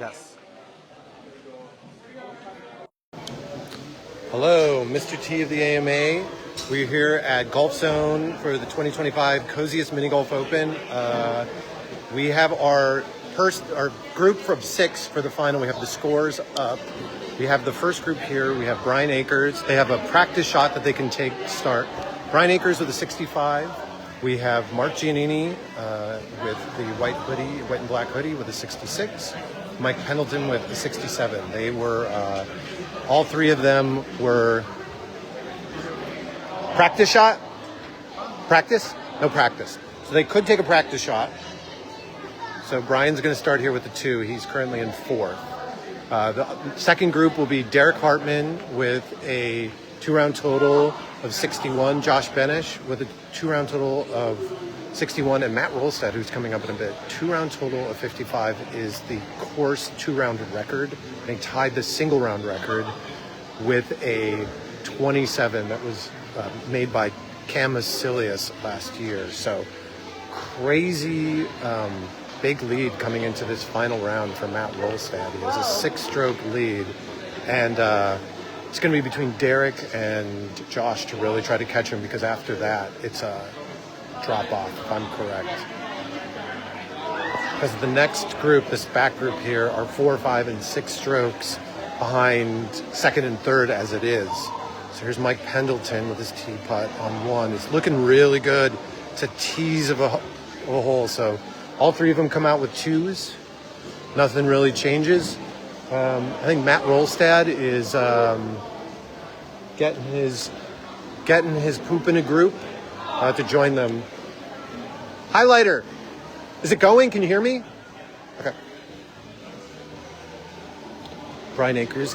Yes. Hello, Mr. T of the AMA. We're here at Golf Zone for the 2025 Coziest Mini Golf Open. We have our group from 6 for the final. We have the scores up. We have the first group here. We have Bryan Akers. They have a practice shot that they can take to start. Bryan Akers with a 65. We have Mark Giannini with the white and black hoodie with a 66. Mike Pendleton with a 67. They were, all three of them were practice shot? Practice? No practice. So they could take a practice shot. So Bryan's going to start here with the 2. He's currently in 4th. The second group will be Derek Hartmann with a 2-round total of 61. Josh Benesh with a 2-round total of 61. And Matt Roalstad, who's coming up in a bit. 2-round total of 55 is the course 2-round record. And he tied the single-round record with a 27 that was made by Cam Asilius last year. So crazy big lead coming into this final round for Matt Roalstad. He has a 6-stroke lead, and it's going to be between Derek and Josh to really try to catch him, because after that it's a drop off, if I'm correct. Because the next group, this back group here, are 4, 5, and 6 strokes behind second and third as it is. So here's Mike Pendleton with his tee putt on 1. It's looking really good. It's a tease of a hole. So all 3 of them come out with 2s. Nothing really changes. I think Matt Roalstad is getting his poop in a group to join them. Highlighter, is it going? Can you hear me? Okay. Bryan Akers,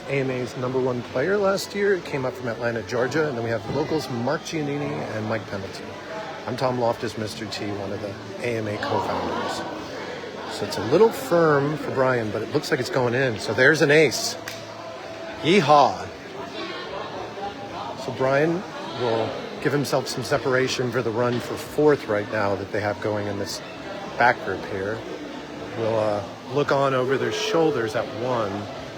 AMA's #1 player last year, came up from Atlanta, Georgia. And then we have the locals, Mark Giannini and Mike Pendleton. I'm Tom Loftus, Mr. T, one of the AMA co-founders. So it's a little firm for Bryan, but it looks like it's going in. So there's an ace. Yeehaw. So Bryan will give himself some separation for the run for 4th right now that they have going in this back group here. We'll look on over their shoulders at 1.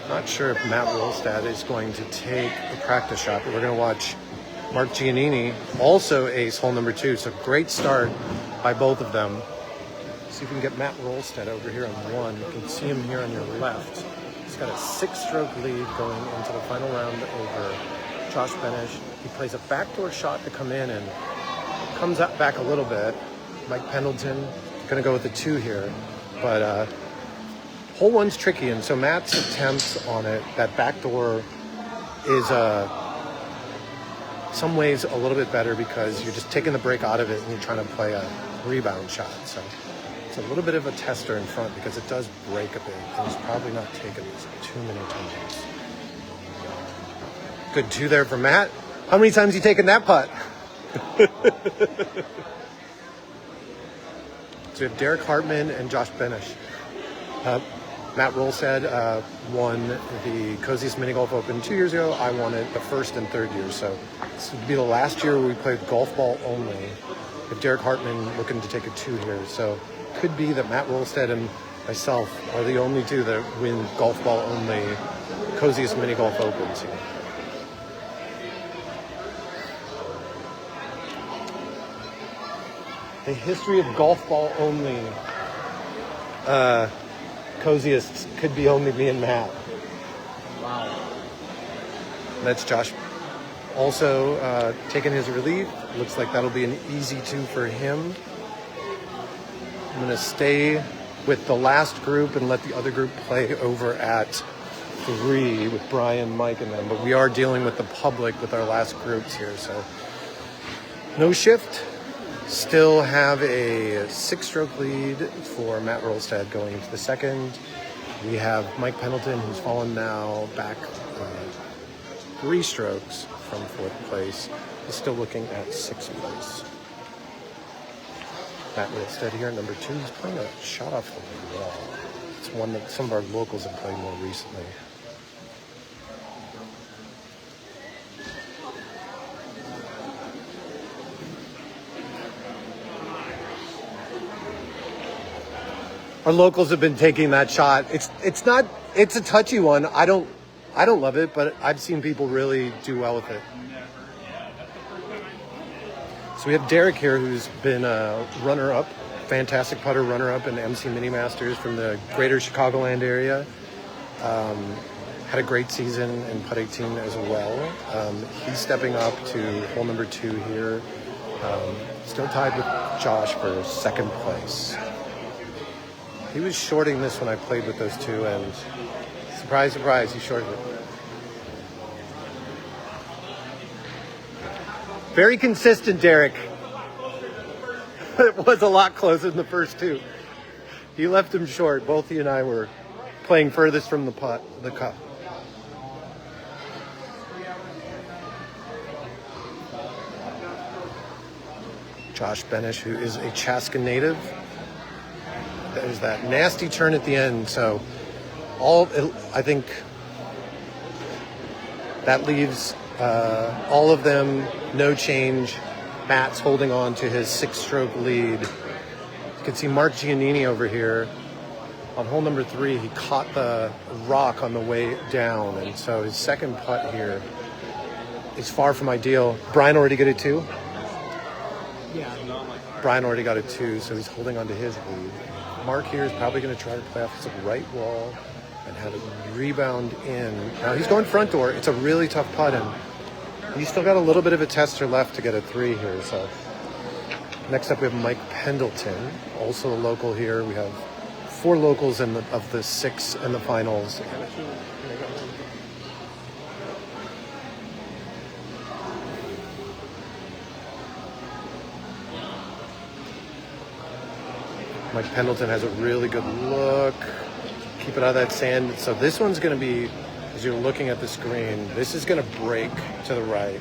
Not sure if Matt Roalstad is going to take a practice shot, but we're going to watch Mark Giannini also ace hole number 2. So great start by both of them. See if we can get Matt Roalstad over here on 1. You can see him here on your left. He's got a 6-stroke lead going into the final round over Josh Benesh. He plays a backdoor shot to come in and comes up back a little bit. Mike Pendleton going to go with the 2 here. But hole 1's tricky, and so Matt's attempt on it, that backdoor, is some ways a little bit better because you're just taking the break out of it and you're trying to play a rebound shot. So it's a little bit of a tester in front because it does break a bit, and he's probably not taking this too many times. Good 2 there for Matt. How many times have you taken that putt? So we have Derek Hartmann and Josh Benesh. Matt Roalstad won the Coziest Mini Golf Open 2 years ago. I won it the 1st and 3rd year. So this would be the last year where we played golf ball only. With Derek Hartmann looking to take a 2 here. So it could be that Matt Roalstad and myself are the only 2 that win golf ball only Coziest Mini Golf Opens here. The history of golf ball only Coziest could be only me and Matt. Wow. That's Josh also taking his relief. Looks like that'll be an easy 2 for him. I'm going to stay with the last group and let the other group play over at 3 with Bryan, Mike, and them. But we are dealing with the public with our last groups here. So no shift. Still have a 6-stroke lead for Matt Roalstad going into the second. We have Mike Pendleton, who's fallen now back 3 strokes from 4th place. He's still looking at 6th place. Matt Roalstad here, number 2. He's playing a shot off the wall. It's one that some of our locals have played more recently. Our locals have been taking that shot. It's a touchy one. I don't love it, but I've seen people really do well with it. So we have Derek here, who's been a runner-up, fantastic putter runner-up in MC Mini Masters from the greater Chicagoland area. Had a great season in Putt 18 as well. He's stepping up to hole number 2 here. Still tied with Josh for second place. He was shorting this when I played with those two, and surprise, surprise, he shorted it. Very consistent, Derek. It was a lot closer than the first two. He left him short. Both he and I were playing furthest from the cup. Josh Benesh, who is a Chaska native. There's that nasty turn at the end, so I think that leaves all of them no change. Matt's holding on to his 6-stroke lead. You can see Mark Giannini over here. On hole number 3, he caught the rock on the way down, and so his second putt here is far from ideal. Bryan already got a 2? Yeah. Bryan already got a 2, so he's holding on to his lead. Mark here is probably going to try to play off his right wall and have it rebound in. Now he's going front door. It's a really tough putt, and he's still got a little bit of a tester left to get a 3 here. So next up we have Mike Pendleton, also a local here. We have 4 locals of the 6 in the finals. Mike Pendleton has a really good look. Keep it out of that sand. So this one's going to be, as you're looking at the screen, this is going to break to the right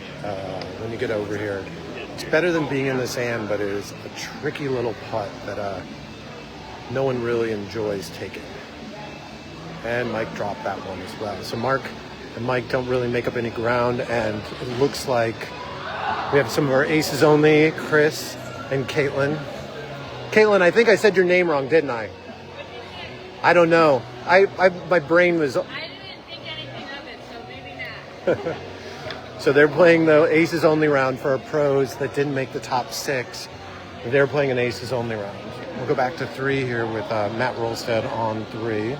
when you get over here. It's better than being in the sand, but it is a tricky little putt that no one really enjoys taking. And Mike dropped that one as well. So Mark and Mike don't really make up any ground, and it looks like we have some of our aces only, Chris and Caitlin. Caitlin, I think I said your name wrong, didn't I? I don't know. My brain was... I didn't think anything of it, so maybe not. So they're playing the aces only round for our pros that didn't make the top 6. They're playing an aces only round. We'll go back to 3 here with Matt Roalstad on 3.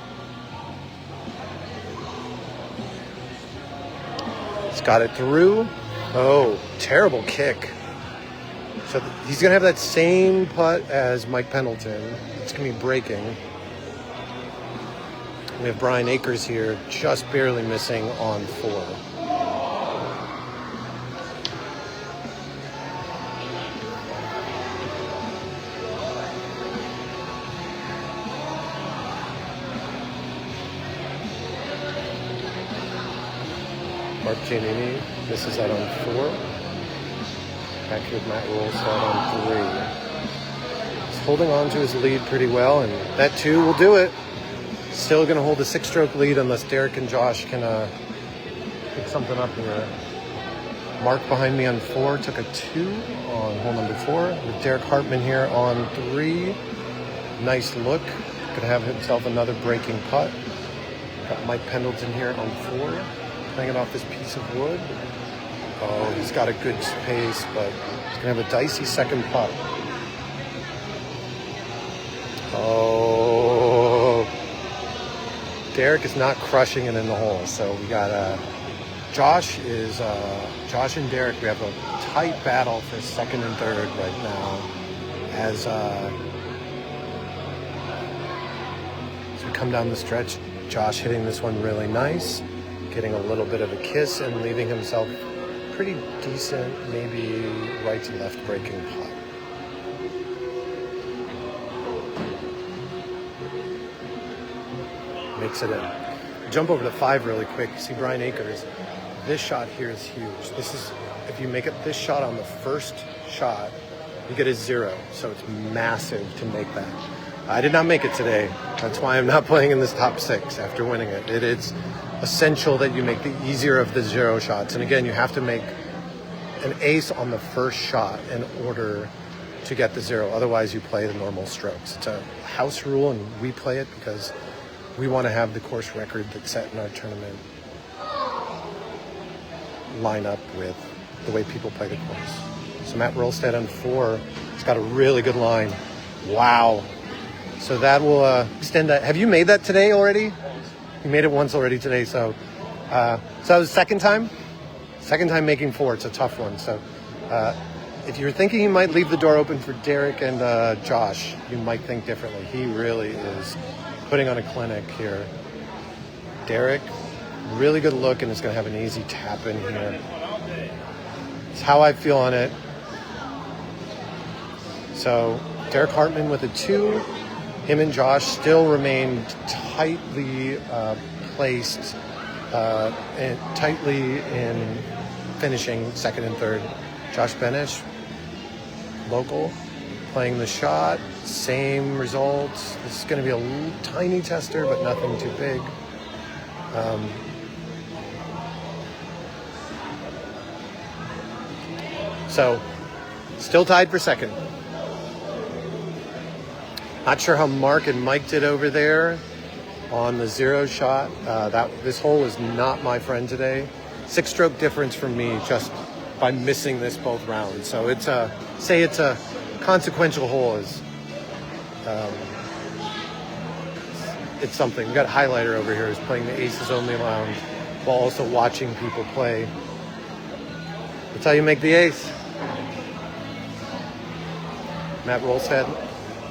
He's got it through. Oh, terrible kick. So he's going to have that same putt as Mike Pendleton. It's going to be breaking. We have Bryan Akers here, just barely missing on 4. Mark Giannini misses that on 4. Back here with Matt Roalstad on 3. He's holding on to his lead pretty well, and that 2 will do it. Still going to hold a 6-stroke lead unless Derek and Josh can pick something up here. Mark behind me on 4 took a 2 on hole number 4. With Derek Hartmann here on 3. Nice look. Going to have himself another breaking putt. Got Mike Pendleton here on 4. Playing it off this piece of wood. Oh, he's got a good pace, but he's going to have a dicey second putt. Oh, Derek is not crushing it in the hole. So we got Josh and Derek. We have a tight battle for second and third right now. As we come down the stretch, Josh hitting this one really nice, getting a little bit of a kiss and leaving himself pretty decent, maybe right to left breaking putt. Makes it in. Jump over to 5 really quick. See Bryan Akers. This shot here is huge. This is, if you make it this shot on the first shot, you get a 0. So it's massive to make that. I did not make it today. That's why I'm not playing in this top 6 after winning it. It's essential that you make the easier of the 0 shots. And again, you have to make an ace on the first shot in order to get the 0. Otherwise, you play the normal strokes. It's a house rule, and we play it because we want to have the course record that's set in our tournament line up with the way people play the course. So Matt Roalstad on 4. He's got a really good line. Wow. So that will extend that. Have you made that today already? You made it once already today. So that was second time? Second time making 4. It's a tough one. So if you're thinking you might leave the door open for Derek and Josh, you might think differently. He really is putting on a clinic here. Derek, really good look, and is going to have an easy tap in here. It's how I feel on it. So Derek Hartmann with a 2. Him and Josh still remain tightly placed and tightly in finishing second and third. Josh Benesh, local, playing the shot, same results. This is going to be a tiny tester, but nothing too big. So, still tied for second. Not sure how Mark and Mike did over there on the 0 shot. This hole is not my friend today. 6-stroke difference from me just by missing this both rounds. So it's a consequential hole. It's something. We got a highlighter over here who's playing the aces only round while also watching people play. That's how you make the ace. Matt Roalstad.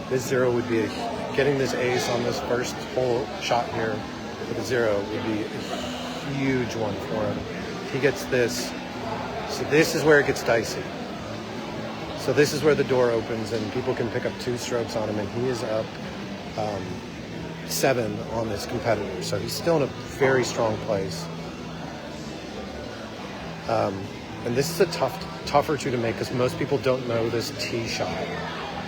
This 0 would be getting this ace on this first hole shot here with a 0 would be a huge one for him. He gets this. So this is where it gets dicey. So this is where the door opens and people can pick up 2 strokes on him, and he is up 7 on this competitor. So he's still in a very strong place. And this is a tougher 2 to make because most people don't know this tee shot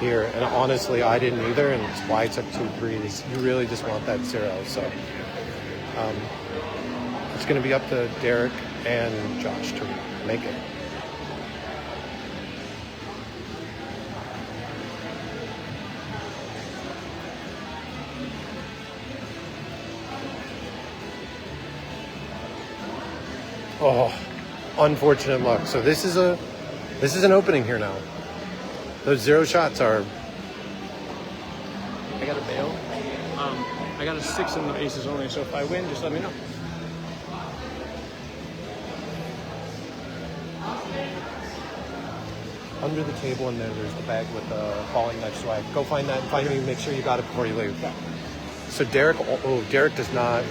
here, and honestly I didn't either, and it's why I took 2-3. You really just want that 0. So it's going to be up to Derek and Josh to make it. Oh, unfortunate luck. So this is an opening here now. Those 0 shots are. I got a bail. I got a 6 in the aces only, so if I win, just let me know. Under the table, and then there's the bag with the falling knife swag. Go find that and find me. Make sure you got it before you leave. So Derek does not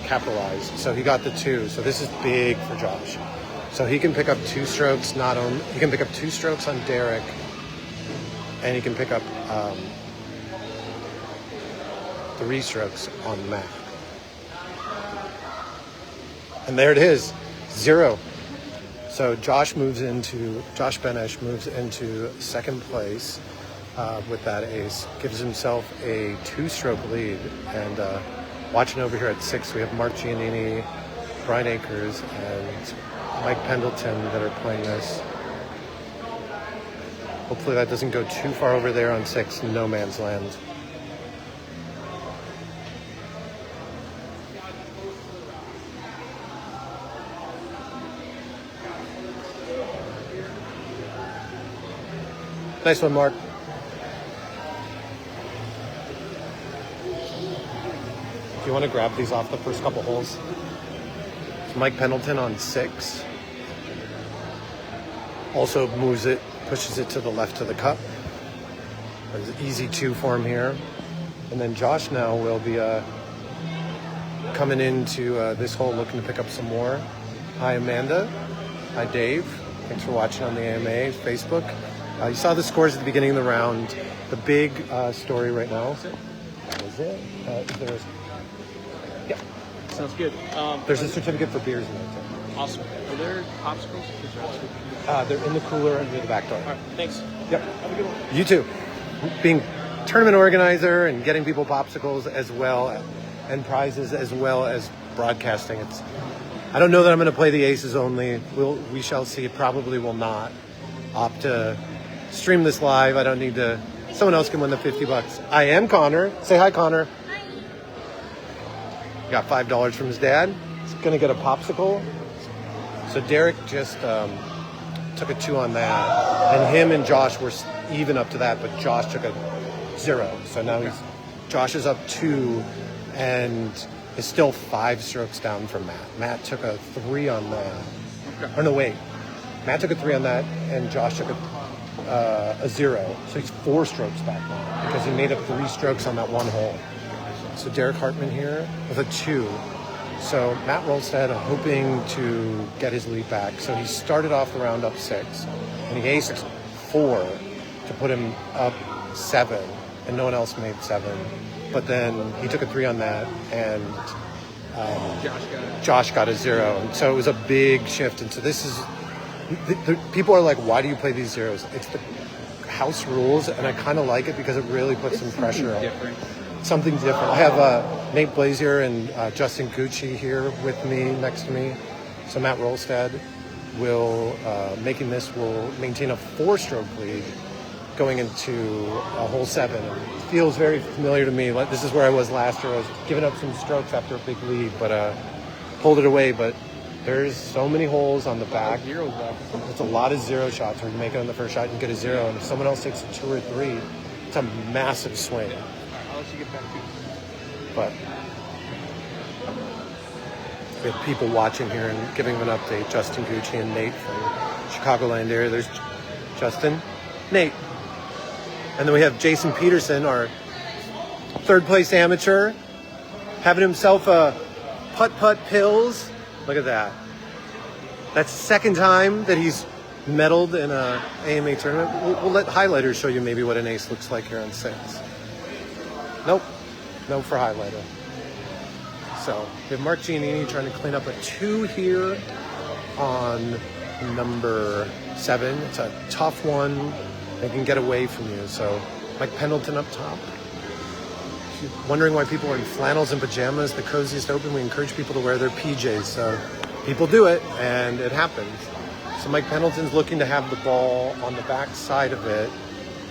capitalize. So he got the 2. So this is big for Josh. So he can pick up 2 strokes. He can pick up 2 strokes on Derek, and he can pick up 3 strokes on Matt. And there it is, 0. So Josh Benesh moves into second place with that ace, gives himself a 2-stroke lead. And watching over here at 6, we have Mark Giannini, Bryan Akers, and Mike Pendleton that are playing this. Hopefully that doesn't go too far over there on 6, no man's land. Nice one, Mark. Do you want to grab these off the first couple holes? It's Mike Pendleton on 6. Also pushes it to the left of the cup. There's an easy 2 for him here. And then Josh now will be coming into this hole looking to pick up some more. Hi, Amanda. Hi, Dave. Thanks for watching on the AMA Facebook. You saw the scores at the beginning of the round. The big story right now. That was it. Is there yeah. Sounds good. There's a certificate for beers in there too. Awesome. Are there popsicles? They're in the cooler under the back door. All right, thanks. Yep. Have a good one. You too. Being tournament organizer and getting people popsicles as well, and prizes as well as broadcasting. I don't know that I'm going to play the aces only. We shall see. It probably will not opt to stream this live. I don't need to. Someone else can win the $50. I am Connor. Say hi, Connor. Got $5 from his dad. He's gonna get a popsicle. So Derek just took a 2 on that, and him and Josh were even up to that, but Josh took a 0. So now Josh is up 2, and is still 5 strokes down from Matt. Matt took a 3 on that. Okay. Or no, wait. Matt took a 3 on that, and Josh took a 0. So he's 4 strokes back now because he made up 3 strokes on that one hole. So Derek Hartmann here with a 2. So Matt Roalstad hoping to get his lead back. So he started off the round up 6, and he aced 4 to put him up 7, and no one else made 7. But then he took a 3 on that, and Josh got a 0. And so it was a big shift. And so this is, the people are like, why do you play these zeros? It's the house rules, and I kind of like it because it really puts some pressure on. Something different. I have Nate Blazier and Justin Gucci here with me, next to me. So Matt Roalstad will maintain a 4-stroke lead going into a hole 7. It feels very familiar to me. This is where I was last year. I was giving up some strokes after a big lead, but pulled it away. But there's so many holes on the back. It's a lot of 0 shots. Where you make it on the first shot and get a 0, and if someone else takes a 2 or 3, it's a massive swing. You get back to. But we have people watching here and giving them an update. Justin Gucci and Nate from Chicagoland area. There's Justin, Nate. And then we have Jason Peterson, our 3rd place amateur, having himself a putt-putt pills. Look at that. That's the 2nd time that he's medaled in a AMA tournament. We'll let highlighters show you maybe what an ace looks like here on 6. Nope. No for highlighter. So we have Mark Giannini trying to clean up a 2 here on number 7. It's a tough one. They can get away from you. So Mike Pendleton up top. If you're wondering why people are in flannels and pajamas, the Coziest Open, we encourage people to wear their PJs. So people do it, and it happens. So Mike Pendleton's looking to have the ball on the back side of it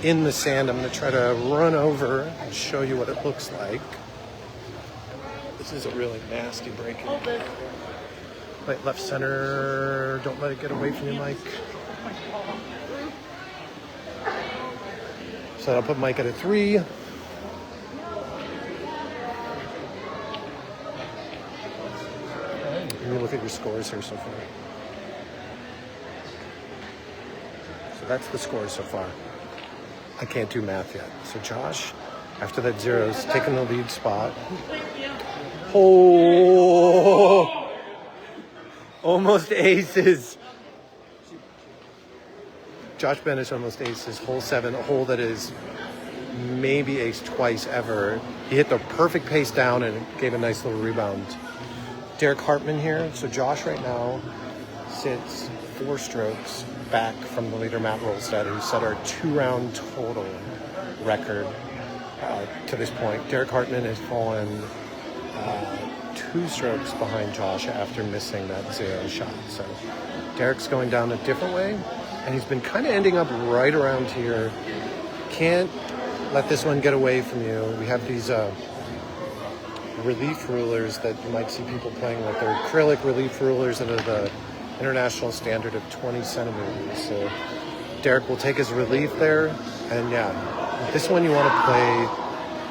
in the sand. I'm going to try to run over and show you what it looks like. This is a really nasty break. Right, left center. Don't let it get away from you, Mike. So I'll put Mike at a 3. Let me look at your scores here so far. So that's the scores so far. I can't do math yet. So Josh, after that 0, is taking the lead spot. Oh, almost aces. Josh Benesh almost aces hole 7, a hole that is maybe aced twice ever. He hit the perfect pace down and gave a nice little rebound. Derek Hartmann here. So Josh right now sits 4 strokes back from the leader Matt Roalstad, who set our 2-round total record to this point. Derek Hartmann has fallen 2 strokes behind Josh after missing that 0 shot. So Derek's going down a different way, and he's been kind of ending up right around here. Can't let this one get away from you. We have these relief rulers that you might see people playing with. They're acrylic relief rulers that are the international standard of 20 centimeters. So Derek will take his relief there, and yeah, this one you want to play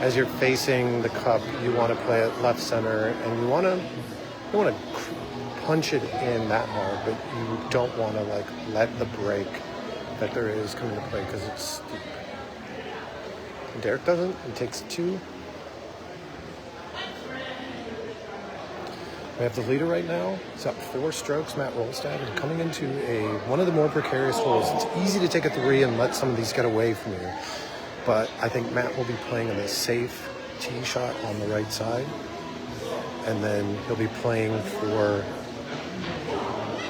as you're facing the cup. You want to play it left center, and you want to punch it in that hard, but you don't want to like let the break that there is come into play because it's steep. And Derek doesn't. He takes 2. We have the leader right now. It's up 4 strokes, Matt Roalstad, and coming into one of the more precarious holes. It's easy to take a 3 and let some of these get away from you, but I think Matt will be playing a safe tee shot on the right side, and then he'll be playing for,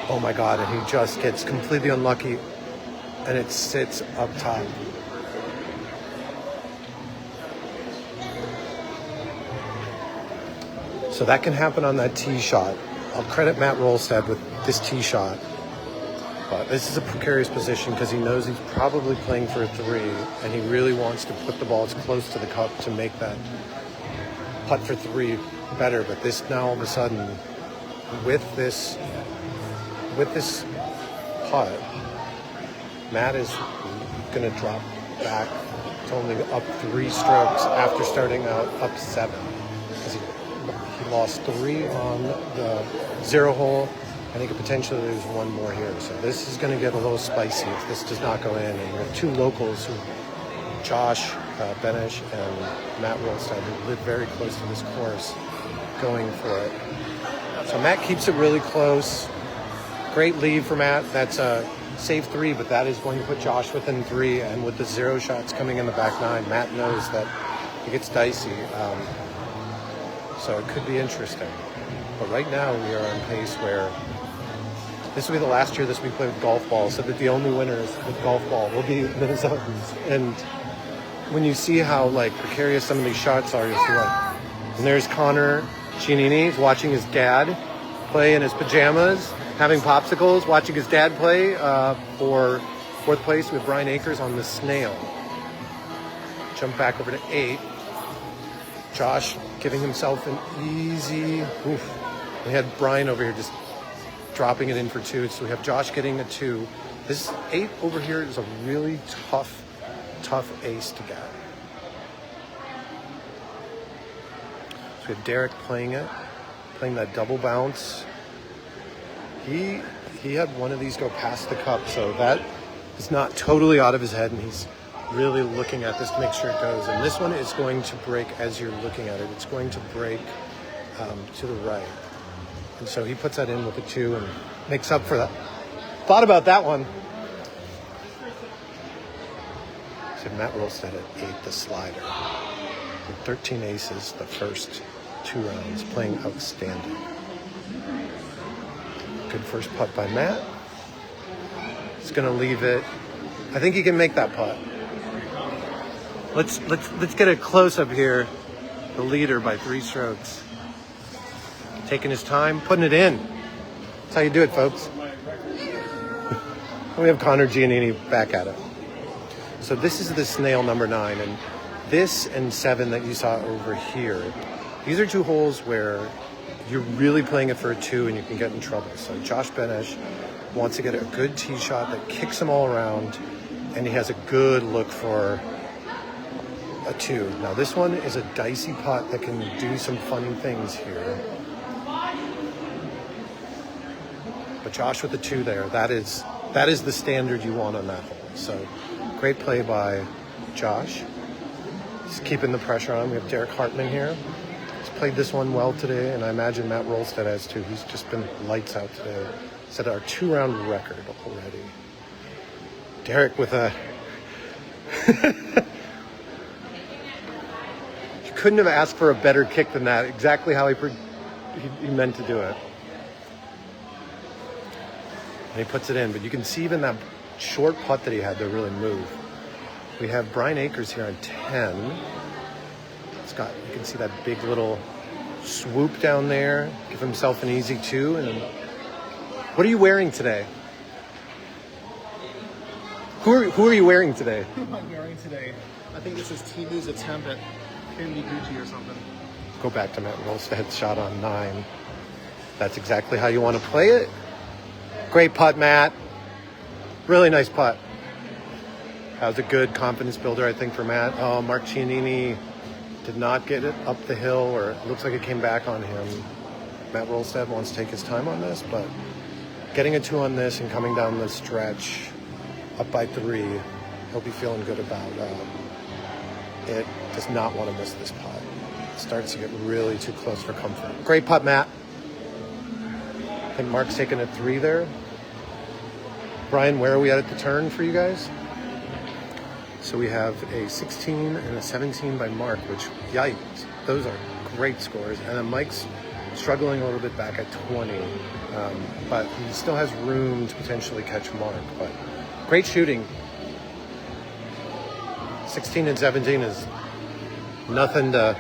oh my God, and he just gets completely unlucky, and it sits up top. So that can happen on that tee shot. I'll credit Matt Roalstad with this tee shot. putt. This is a precarious position because he knows he's probably playing for a 3, and he really wants to put the ball as close to the cup to make that putt for 3 better. But this now all of a sudden, with this putt, Matt is going to drop back to only up 3 strokes after starting out up 7. Because he lost 3 on the 0 hole. I think potentially there's 1 more here. So this is going to get a little spicy if this does not go in. And we have 2 locals, Josh Benesh and Matt Roalstad, who live very close to this course, going for it. So Matt keeps it really close. Great lead for Matt. That's a save 3, but that is going to put Josh within 3. And with the 0 shots coming in the back 9, Matt knows that it gets dicey. So it could be interesting. But right now we are on pace where this will be the last year this week play with golf ball, so that the only winners with golf ball will be Minnesotans. And when you see how precarious some of these shots are, you'll see and there's Connor Giannini. He's watching his dad play in his pajamas, having popsicles, watching his dad play for 4th place with Bryan Akers on the snail. Jump back over to 8. Josh giving himself an easy. We had Bryan over here just dropping it in for 2. So we have Josh getting a 2. This 8 over here is a really tough ace to get. So we have Derek playing that double bounce. He had one of these go past the cup, so that is not totally out of his head, and he's really looking at this to make sure it goes. And this one is going to break as you're looking at it. It's going to break to the right. And so he puts that in with a 2 and makes up for that. Thought about that one. So Matt Roalstad at 8, the slider. With 13 aces, the first 2 rounds, playing outstanding. Good first putt by Matt. He's going to leave it. I think he can make that putt. Let's get a close up here. The leader by 3 strokes. Taking his time, putting it in. That's how you do it, folks. We have Connor Giannini back at it. So this is the snail number 9, and this and 7 that you saw over here, these are 2 holes where you're really playing it for a 2 and you can get in trouble. So Josh Benesh wants to get a good tee shot that kicks them all around, and he has a good look for a 2. Now this one is a dicey putt that can do some funny things here. But Josh with the 2 there, that is the standard you want on that hole. So great play by Josh. He's keeping the pressure on. We have Derek Hartmann here. He's played this one well today, and I imagine Matt Roalstad has too. He's just been lights out today. Set our 2-round record already. Derek with a... You couldn't have asked for a better kick than that. Exactly how he meant to do it. And he puts it in, but you can see even that short putt that he had to really move. We have Bryan Akers here on 10. You can see that big little swoop down there. Give himself an easy 2. And then, what are you wearing today? Who are you wearing today? Who am I wearing today? I think this is Timu's attempt at Candy Gucci or something. Go back to Matt Roalstad's shot on 9. That's exactly how you want to play it. Great putt, Matt. Really nice putt. That was a good confidence builder, I think, for Matt. Oh, Mark Giannini did not get it up the hill, or it looks like it came back on him. Matt Roalstad wants to take his time on this, but getting a 2 on this and coming down the stretch up by 3, he'll be feeling good about it. Does not want to miss this putt. It starts to get really too close for comfort. Great putt, Matt. I think Mark's taking a 3 there. Brian, where are we at the turn for you guys? So we have a 16 and a 17 by Mark, which, yikes, those are great scores. And then Mike's struggling a little bit back at 20, but he still has room to potentially catch Mark. But great shooting. 16 and 17 is nothing to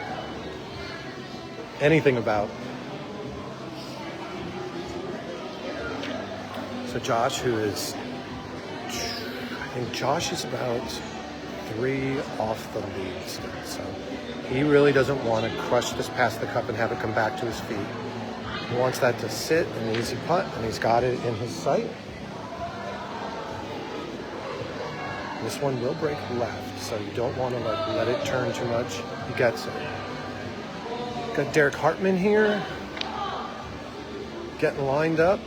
anything about. So Josh, who is, I think Josh is about 3 off the lead still. So he really doesn't want to crush this past the cup and have it come back to his feet. He wants that to sit, an easy putt, and he's got it in his sight. This one will break left, so you don't want to let it turn too much. He gets it. Got Derek Hartmann here, getting lined up.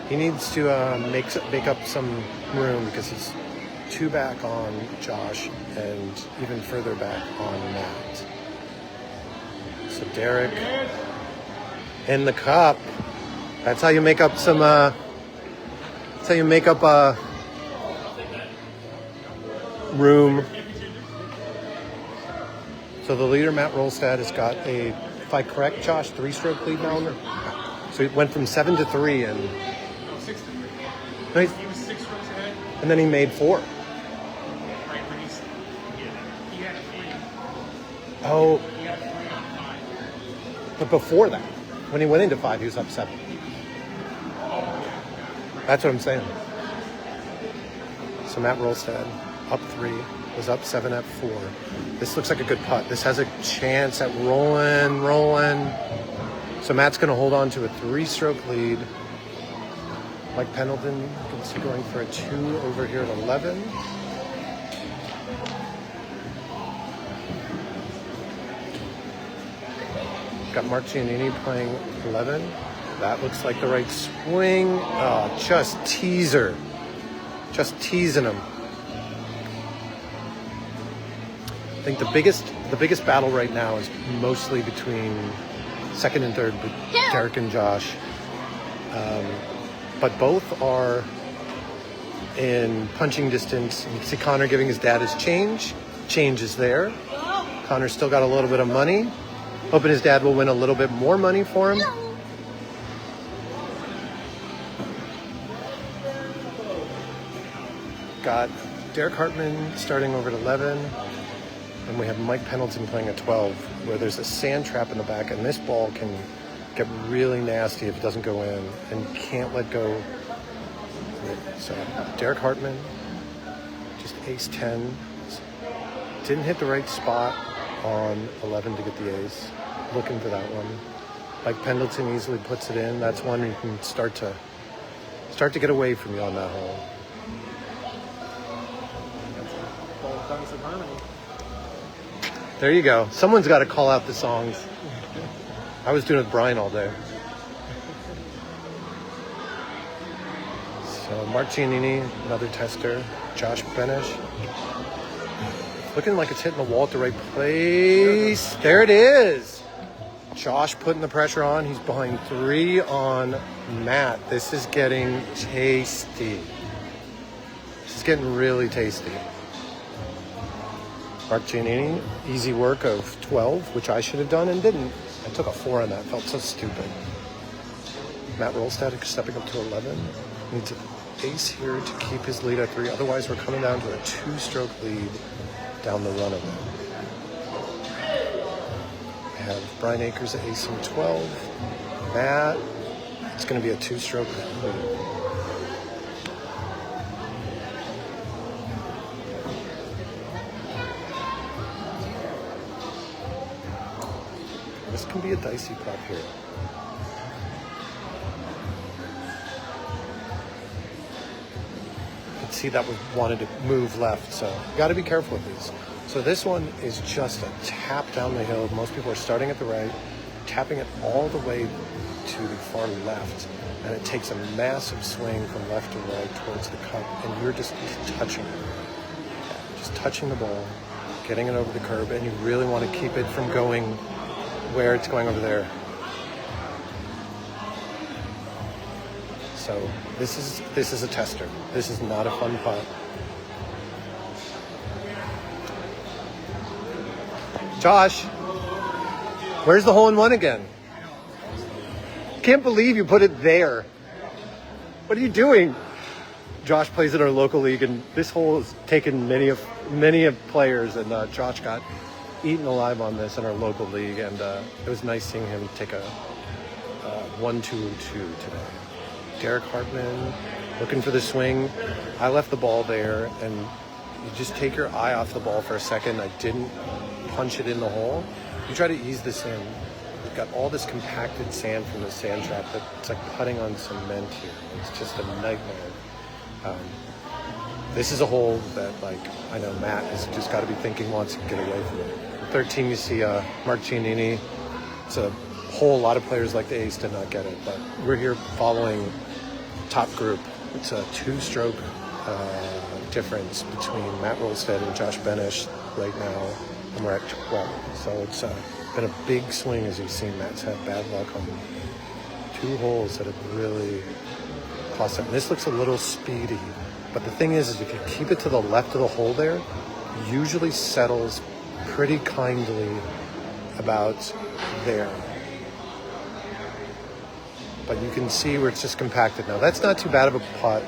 He needs to make up some room because he's 2 back on Josh and even further back on Matt. So Derek in the cup. That's how you make up some. That's how you make up room. So the leader, Matt Roalstad, has got a, if I correct, Josh, 3-stroke lead now. So it went from 7 to 3 and 6 to 3. No, He was 6 strokes ahead. and then he made 4. Right when he had a 3. Oh, He had a 3 on 5. but before that, when he went into 5, he was up 7. That's what I'm saying. So Matt Roalstad, up 3, was up 7 at 4. This looks like a good putt. This has a chance at rolling. So Matt's going to hold on to a 3-stroke lead. Mike Pendleton, you can see going for a 2 over here at 11. Got Mark Giannini playing 11. That looks like the right swing. Oh, just teaser. Just teasing him. I think the biggest battle right now is mostly between second and third, Derek and Josh. But both are in punching distance. You can see Connor giving his dad his change. Change is there. Connor's still got a little bit of money. Hoping his dad will win a little bit more money for him. Got Derek Hartmann starting over at 11. And we have Mike Pendleton playing at 12, where there's a sand trap in the back, and this ball can get really nasty if it doesn't go in, and you can't let go. So Derek Hartmann, just ace 10. Didn't hit the right spot on 11 to get the ace. Looking for that one. Mike Pendleton easily puts it in. That's one you can start to get away from you on that hole. There you go. Someone's got to call out the songs. I was doing it with Bryan all day. So Mark Giannini, another tester. Josh Benesh. Looking like it's hitting the wall at the right place. There it is. Josh putting the pressure on. He's behind 3 on Matt. This is getting tasty. This is getting really tasty. Mark Giannini, easy work of 12, which I should have done and didn't. I took a 4 on that. Felt so stupid. Matt Roalstad stepping up to 11. Needs an ace here to keep his lead at 3. Otherwise, we're coming down to a 2-stroke lead down the run of it. We have Bryan Akers at ace and 12. Matt, it's going to be a 2-stroke lead. This can be a dicey putt here. You can see that we wanted to move left, so you got to be careful with these. So this one is just a tap down the hill. Most people are starting at the right, tapping it all the way to the far left, and it takes a massive swing from left to right towards the cup, and you're just touching it. Just touching the ball, getting it over the curb, and you really want to keep it from going where it's going over there. So this is a tester. This is not a fun putt. Josh, where's the hole-in-one again? Can't believe you put it there. What are you doing? Josh plays in our local league, and this hole has taken many of players, and Josh got eaten alive on this in our local league, and it was nice seeing him take a 1-2-2 today. Derek Hartmann looking for the swing. I left the ball there, and you just take your eye off the ball for a second. I didn't punch it in the hole. You try to ease this in. You've got all this compacted sand from the sand trap, but it's like putting on cement here. It's just a nightmare. This is a hole that, like, I know Matt has just got to be thinking wants to get away from it. 13, you see Mark Giannini. It's a hole a lot of players like the ace did not get it, but we're here following top group. It's a 2-stroke difference between Matt Roalstad and Josh Benesh right now, and we're at 12. So it's been a big swing, as you've seen. Matt's had bad luck on 2 holes that have really cost him. This looks a little speedy, but the thing is if you keep it to the left of the hole there, it usually settles pretty kindly about there. But you can see where it's just compacted now. That's not too bad of a putt.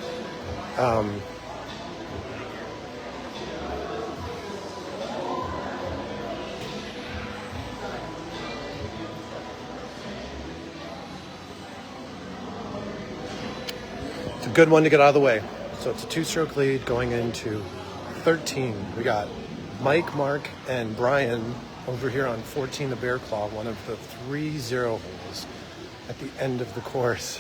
It's a good one to get out of the way. So it's a 2-stroke lead going into 13. We got Mike, Mark, and Bryan over here on 14, the Bear Claw, one of the 3-0 holes at the end of the course.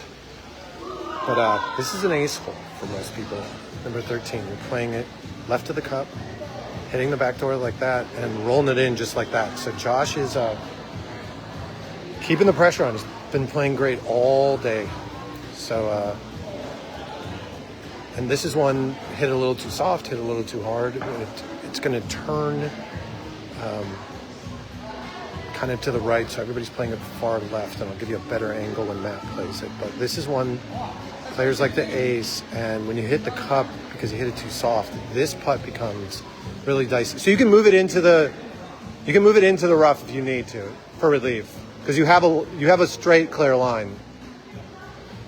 But this is an ace hole for most people. Number 13, you're playing it left of the cup, hitting the back door like that, and rolling it in just like that. So Josh is keeping the pressure on. He's been playing great all day. So, and this is one hit a little too soft, hit a little too hard. It's going to turn kind of to the right, so everybody's playing it far left, and I'll give you a better angle when Matt plays it. But this is one, players like the ace, and when you hit the cup, because you hit it too soft, this putt becomes really dicey. So you can move it into the rough if you need to for relief, because you have a straight clear line.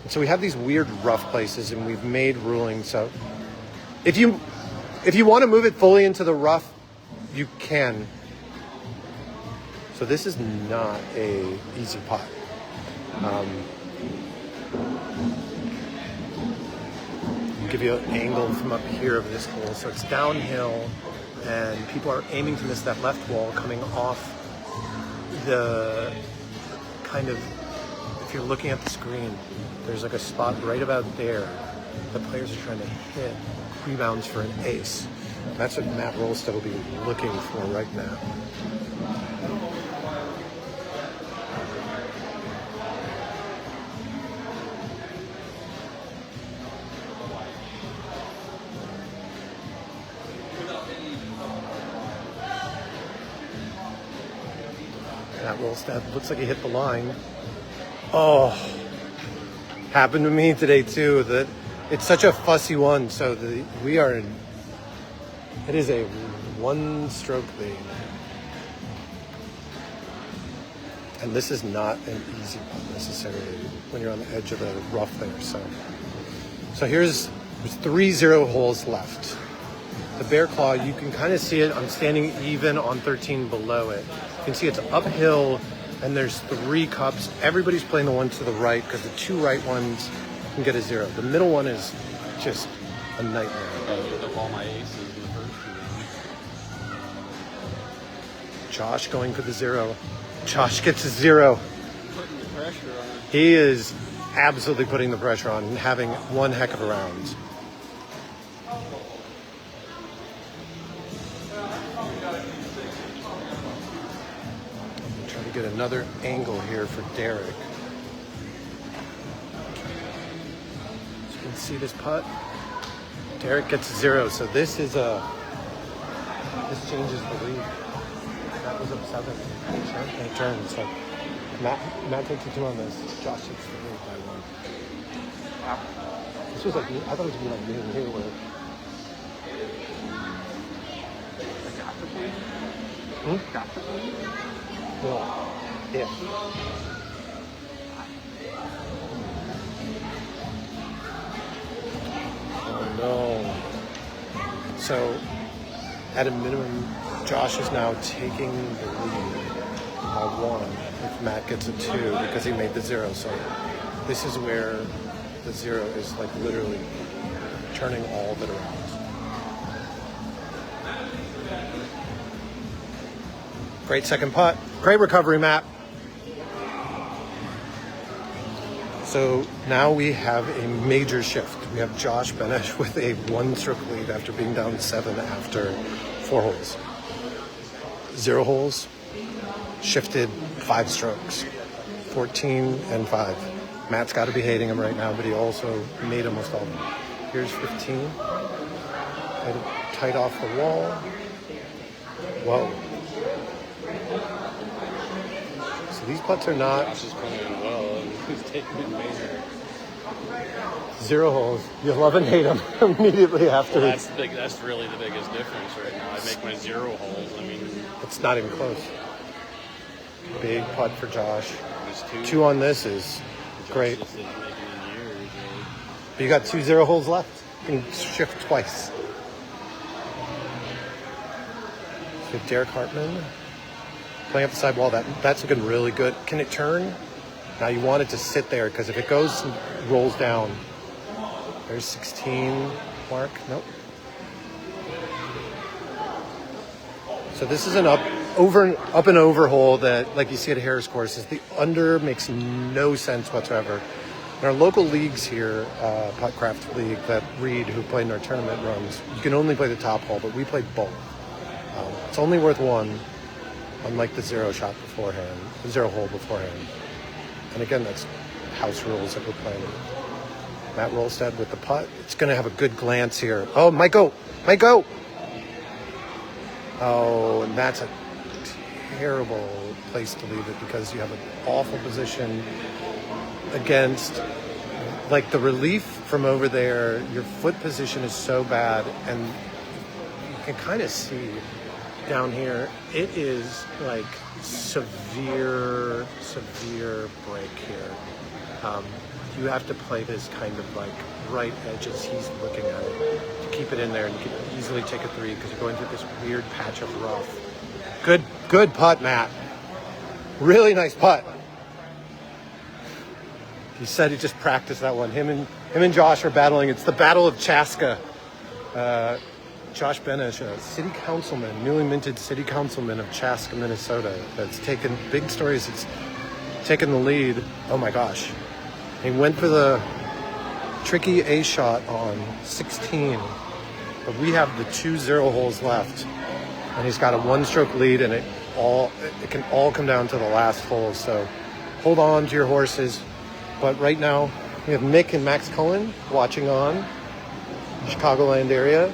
And so we have these weird rough places, and we've made rulings. So if you want to move it fully into the rough, you can. So this is not a easy putt. I'll give you an angle from up here of this hole. So it's downhill, and people are aiming to miss that left wall coming off the kind of, if you're looking at the screen, there's like a spot right about there. The players are trying to hit rebounds for an ace. That's what Matt Roalstad will be looking for right now. Matt Roalstad looks like he hit the line. Oh, happened to me today too. That it's such a fussy one. So it is a 1-stroke lead, and this is not an easy putt necessarily when you're on the edge of the rough there. So there's 3-0 holes left. The Bear Claw, you can kind of see it. I'm standing even on 13 below it. You can see it's uphill, and there's 3 cups. Everybody's playing the one to the right because the 2 right ones can get a 0. The middle one is just a nightmare. All my aces in the first Josh going for the 0. Josh gets a 0. Putting the pressure on. He is absolutely putting the pressure on and having one heck of a round. Trying to get another angle here for Derek. So you can see this putt. Derek gets a 0, so this changes the lead. That was up 7. And it turns. So Matt takes a 2 on this. Josh takes the lead by 1. This was like, I thought it was going to be like me and here where. No. Yeah. Oh no. So, at a minimum, Josh is now taking the lead. by 1 if Matt gets a 2 because he made the 0. So this is where the 0 is like literally turning all of it around. Great second putt. Great recovery, Matt. So now we have a major shift. We have Josh Benesh with a 1-stroke lead after being down 7 after 4 holes. 0 holes, shifted 5 strokes, 14 and 5. Matt's got to be hating him right now, but he also made almost all of them. Here's 15. Tight off the wall. Whoa. So these putts are not... Josh is playing well. He's taking it major. 0 holes. You love and hate them immediately after. Well, that's really the biggest difference right now. I make my 0 holes. I mean, it's not even close. Big putt for Josh. it's 2 on this is great. Just isn't making in years, really. But you got 2 0 holes left. You can shift twice. So Derek Hartmann playing up the sidewall. That's looking really good. Can it turn? Now you want it to sit there because if it goes and rolls down, there's 16 mark. Nope. So this is an up and over hole that, like you see at Harris courses, the under makes no sense whatsoever. In our local leagues here, Puttcraft League that Reed, who played in our tournament, runs, you can only play the top hole, but we play both. It's only worth 1, unlike the 0 shot beforehand, the 0 hole beforehand. And again, that's house rules that we're playing with. Matt Roalstad with the putt. It's going to have a good glance here. Oh, might go. Oh, and that's a terrible place to leave it because you have an awful position against, like, the relief from over there. Your foot position is so bad, and you can kind of see down here, it is like severe break here. You have to play this kind of like right edge as he's looking at it to keep it in there, and you can easily take a 3 because you're going through this weird patch of rough. Good putt, Matt. Really nice putt. He said he just practiced that one. Him and Josh are battling. It's the Battle of Chaska. Josh Benesh, a city councilman, newly minted city councilman of Chaska, Minnesota, that's taken big stories. It's taken the lead. Oh my gosh. He went for the tricky A shot on 16, but we have the 2 0 holes left, and he's got a 1-stroke lead, and it can all come down to the last hole. So hold on to your horses. But right now we have Mick and Max Cullen watching on, Chicagoland area.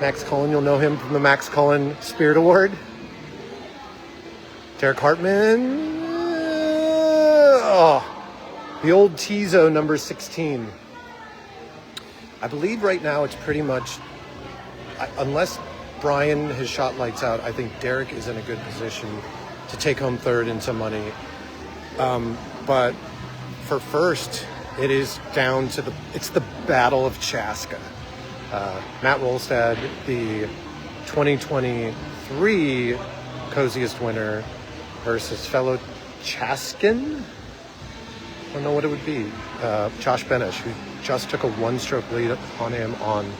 Max Cullen, you'll know him from the Max Cullen Spirit Award. Derek Hartmann. The old Tizo number 16. I believe right now it's pretty much, unless Bryan has shot lights out, I think Derek is in a good position to take home 3rd and some money. But for first, it is down to it's the Battle of Chaska. Matt Roalstad, the 2023 Coziest winner, versus fellow Chaskin. I don't know what it would be. Josh Benesh, who just took a 1-stroke lead on him on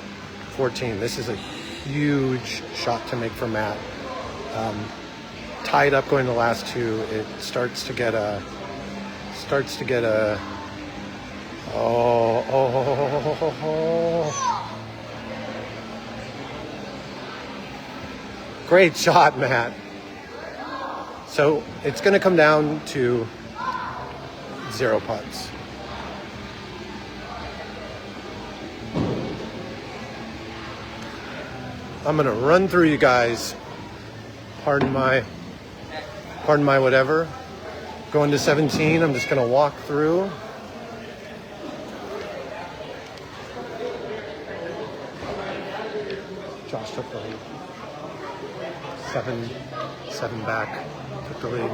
14. This is a huge shot to make for Matt. Tied up going to the last 2. It starts to get a. Great shot, Matt. So it's going to come down to 0 putts. I'm going to run through you guys. Pardon my whatever. Going to 17, I'm just going to walk through. Josh took the lead. 7 back, took the lead.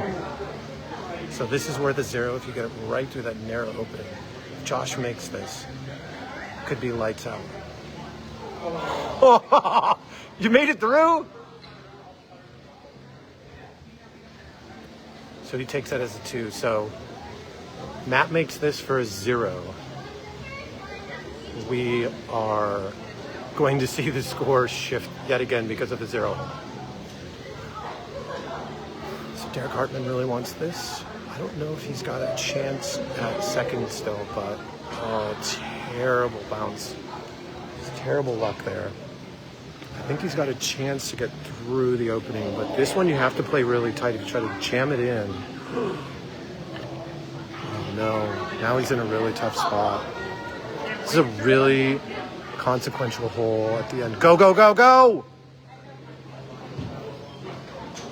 So this is where the 0, if you get it right through that narrow opening, if Josh makes this, could be lights out. You made it through? So he takes that as a 2. So Matt makes this for a 0. We are going to see the score shift yet again because of the 0 hole. So Derek Hartmann really wants this. I don't know if he's got a chance at second still, but terrible bounce. It's terrible luck there. I think he's got a chance to get through the opening, but this one you have to play really tight if you try to jam it in. Oh no, now he's in a really tough spot. This is a really consequential hole at the end. Go, go, go, go!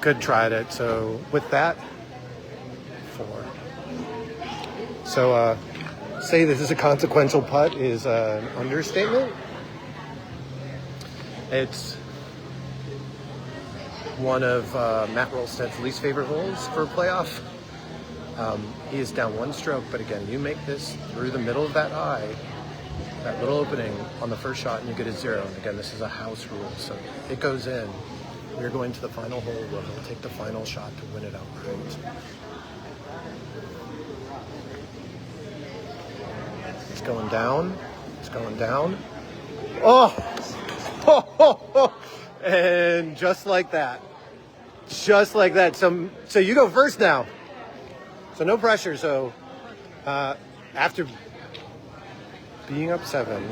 Good try at it. So with that, 4. So say this is a consequential putt is an understatement. It's one of Matt Roalstad's least favorite holes for a playoff. He is down 1 stroke, but again, you make this through the middle of that eye, that little opening on the first shot, and you get a 0. And again, this is a house rule, so it goes in. We're going to the final hole where he'll take the final shot to win it outright. It's going down. It's going down. Oh! Ho, ho, ho. And just like that. Just like that. So you go first now. So no pressure. So after being up 7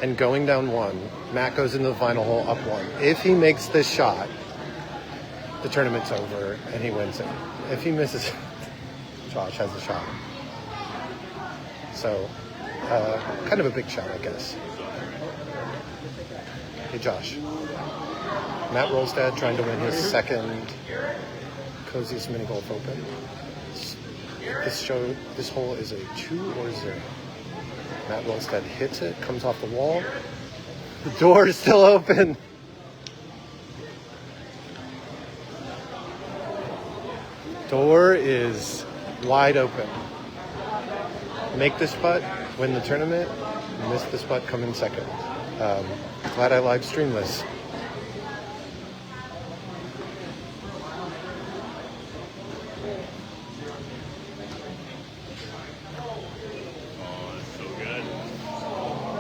and going down 1, Matt goes into the final hole up 1. If he makes this shot, the tournament's over and he wins it. If he misses, Josh has a shot. So kind of a big shot, I guess. Hey Josh. Matt Roalstad trying to win his second Coziest Mini Golf Open. This hole is a 2 or 0. Matt Roalstad hits it, comes off the wall. The door is still open. Door is wide open. Make this putt, win the tournament. Miss this putt, come in second. Glad I live streamed this.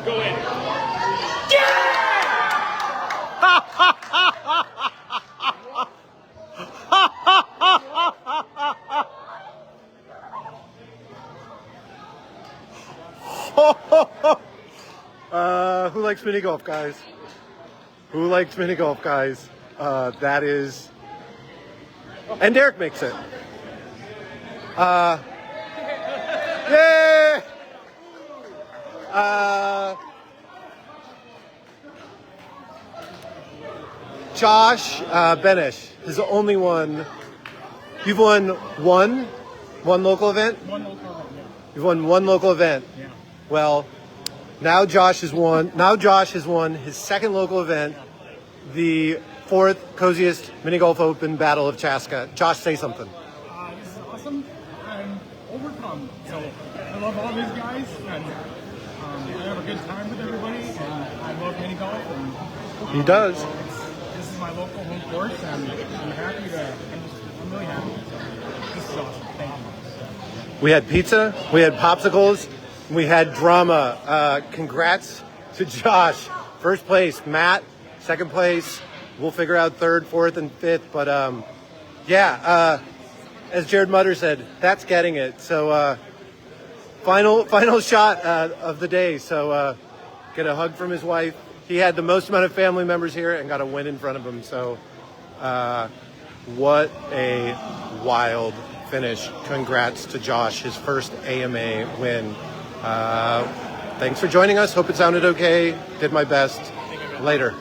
Go in. Who likes mini golf, guys? Who likes mini golf, guys? That is, and Derek makes it. Yay! Josh Benesh is the only one. You've won one local event? One local event, yeah. You've won 1 local event. Yeah. Well, now Josh has won his second local event, the 4th Coziest Mini Golf Open Battle of Chaska. Josh, say something. This is awesome. I'm overcome. So I love all these guys, and I have a good time with everybody, and I love mini golf. And He does. This is my local home course, and I'm happy to. I'm really happy. So this is awesome. Thank you. We had pizza, we had popsicles, we had drama. Congrats to Josh. First place, Matt. Second place, we'll figure out 3rd, 4th, and 5th. But as Jared Mutter said, that's getting it. So final shot of the day. So get a hug from his wife. He had the most amount of family members here and got a win in front of him. So what a wild finish. Congrats to Josh, his first AMA win. Thanks for joining us. Hope it sounded okay. Did my best. Later.